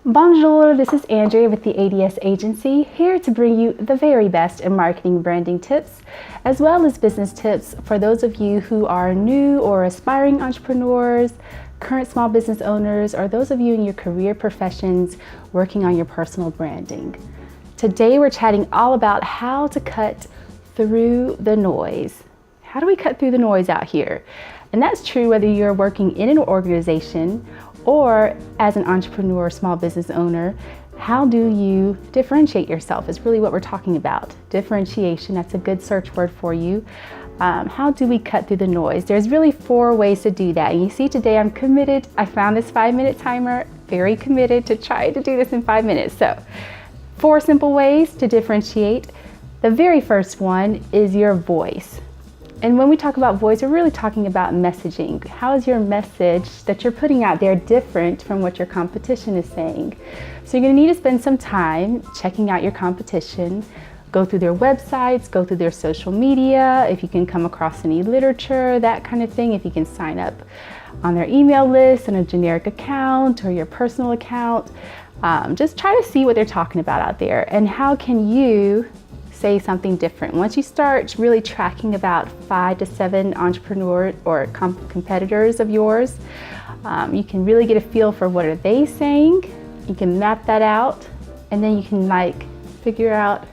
Bonjour, this is Andrea with the A.D.S agency, here to bring you the very best in marketing branding tips, as well as business tips for those of you who are new or aspiring entrepreneurs, current small business owners, or those of you in your career professions working on your personal branding. Today we're chatting all about how to cut through the noise. How do we cut through the noise out here? And that's true whether you're working in an organization or as an entrepreneur or small business owner. How do you differentiate yourself is really what we're talking about. Differentiation, that's a good search word for you. How do we cut through the noise? There's really 4 ways to do that. And you see today I'm committed. I found this 5-minute timer, very committed to try to do this in 5 minutes. So 4 simple ways to differentiate. The very first one is your voice. And when we talk about voice, we're really talking about messaging. How is your message that you're putting out there different from what your competition is saying? So you're gonna need to spend some time checking out your competition, go through their websites, go through their social media, if you can come across any literature, that kind of thing, if you can sign up on their email list on a generic account or your personal account. Just try to see what they're talking about out there and how can you say something different. Once you start really tracking about 5 to 7 entrepreneurs or competitors of yours, you can really get a feel for what are they saying. You can map that out, and then you can figure out,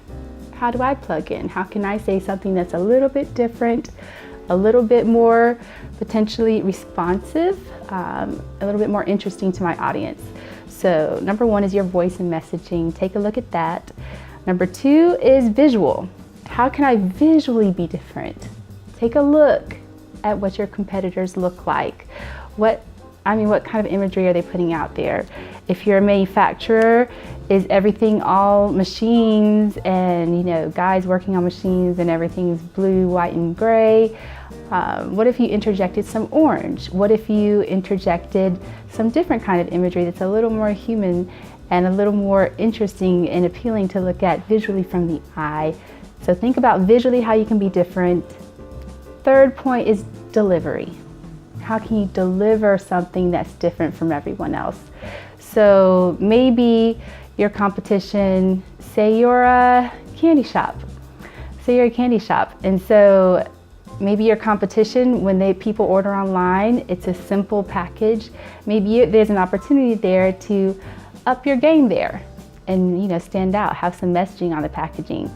how do I plug in? How can I say something that's a little bit different, a little bit more potentially responsive, a little bit more interesting to my audience? So number 1 is your voice and messaging. Take a look at that. Number 2 is visual. How can I visually be different? Take a look at what your competitors look like. What kind of imagery are they putting out there? If you're a manufacturer, is everything all machines and guys working on machines and everything's blue, white, and gray? What if you interjected some orange? What if you interjected some different kind of imagery that's a little more human and a little more interesting and appealing to look at visually from the eye? So think about visually how you can be different. Third point is delivery. How can you deliver something that's different from everyone else? So maybe your competition, say you're a candy shop. Say you're a candy shop, and so maybe your competition, when people order online, it's a simple package. Maybe there's an opportunity there to up your game there and stand out, have some messaging on the packaging,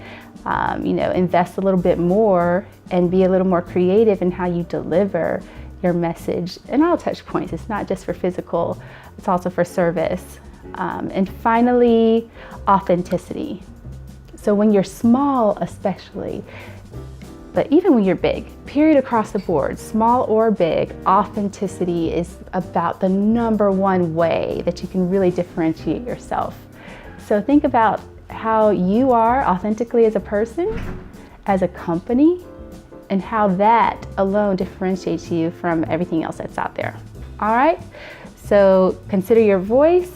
invest a little bit more and be a little more creative in how you deliver your message and all touch points. It's not just for physical, it's also for service. And finally, authenticity. So when you're small especially, but even when you're big, period, across the board, small or big, authenticity is about the number 1 way that you can really differentiate yourself. So think about how you are authentically as a person, as a company, and how that alone differentiates you from everything else that's out there. All right? So consider your voice,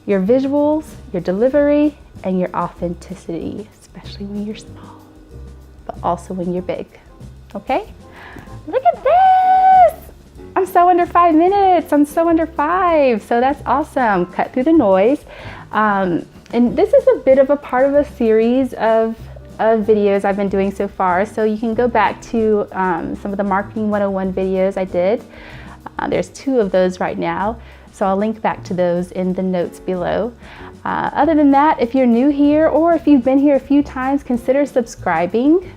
your visuals, your delivery, and your authenticity, especially when you're small, but also when you're big. Okay? Look at this! I'm so under 5 minutes. I'm so under 5. So that's awesome. Cut through the noise. And this is a bit of a part of a series of videos I've been doing so far. So you can go back to some of the Marketing 101 videos I did. There's 2 of those right now. So I'll link back to those in the notes below. Other than that, if you're new here or if you've been here a few times, consider subscribing.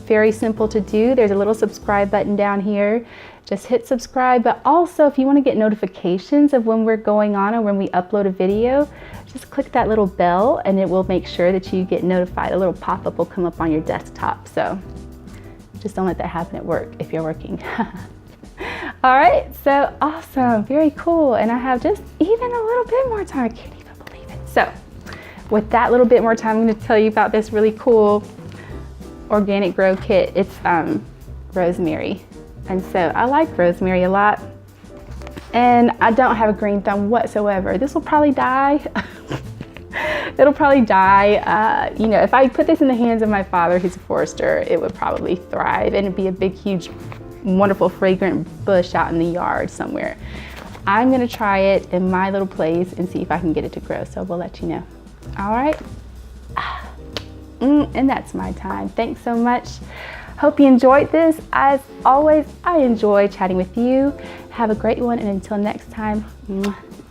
Very simple to do. There's a little subscribe button down here. Just hit subscribe, but also if you want to get notifications of when we're going on or when we upload a video, just click that little bell and it will make sure that you get notified. A little pop-up will come up on your desktop. So just don't let that happen at work if you're working. All right, so awesome, very cool. And I have just even a little bit more time. I can't even believe it. So with that little bit more time, I'm going to tell you about this really cool organic grow kit. It's rosemary. And so I like rosemary a lot. And I don't have a green thumb whatsoever. This will probably die. It'll probably die. If I put this in the hands of my father, who's a forester, it would probably thrive and it'd be a big, huge, wonderful, fragrant bush out in the yard somewhere. I'm gonna try it in my little place and see if I can get it to grow. So we'll let you know. All right. And that's my time. Thanks so much. Hope you enjoyed this. As always, I enjoy chatting with you. Have a great one, and until next time,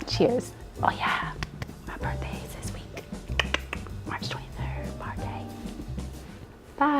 cheers. Oh yeah, my birthday is this week, March 23rd, birthday. Bye.